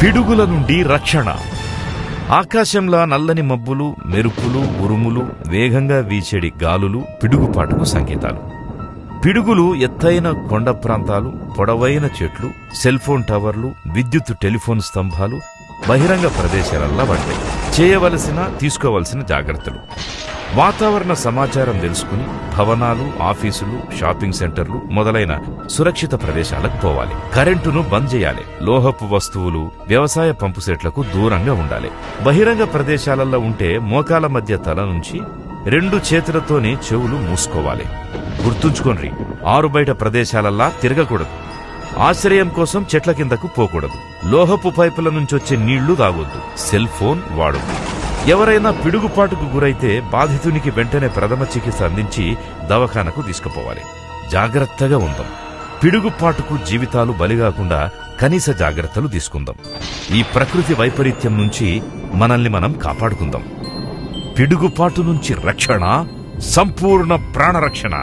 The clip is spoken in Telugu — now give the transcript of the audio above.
పిడుగుల నుండి రక్షణ. ఆకాశంలా నల్లని మబ్బులు, మెరుపులు, ఉరుములు, వేగంగా వీచేడి గాలులు పిడుగుపాటుకు సంకేతాలు. పిడుగులు ఎత్తైన కొండ ప్రాంతాలు, పొడవైన చెట్లు, సెల్ఫోన్ టవర్లు, విద్యుత్ టెలిఫోన్ స్తంభాలు, బహిరంగ ప్రదేశాలల్లా పడతాయి. చేయవలసిన, తీసుకోవలసిన జాగ్రత్తలు. వాతావరణ సమాచారం తెలుసుకుని భవనాలు, ఆఫీసులు, షాపింగ్ సెంటర్లు మొదలైన సురక్షిత ప్రదేశాలకు పోవాలి. కరెంటును బంద్ చేయాలి. లోహపు వస్తువులు, వ్యవసాయ పంపు సెట్లకు దూరంగా ఉండాలి. బహిరంగ ప్రదేశాలలో ఉంటే మోకాల మధ్య తల నుంచి 2 చేతులతోనే చెవులు మూసుకోవాలి. గుర్తుంచుకోండి, ఆరుబయట ప్రదేశాలల్లా తిరగకూడదు. ఆశ్రయం కోసం చెట్ల కిందకు పోకూడదు. లోహపు పైపుల నుంచొచ్చే నీళ్లు తాగొద్దు. సెల్ ఫోన్ వాడొద్దు. ఎవరైనా పిడుగుపాటుకు గురైతే బాధితునికి వెంటనే ప్రథమ చికిత్స అందించి దవాఖానకు తీసుకుపోవాలి. జాగ్రత్తగా ఉందాం. పిడుగుపాటుకు జీవితాలు బలిగాకుండా కనీస జాగ్రత్తలు తీసుకుందాం. ఈ ప్రకృతి వైపరీత్యం నుంచి మనల్ని మనం కాపాడుకుందాం. పిడుగుపాటు నుంచి రక్షణ, సంపూర్ణ ప్రాణరక్షణ.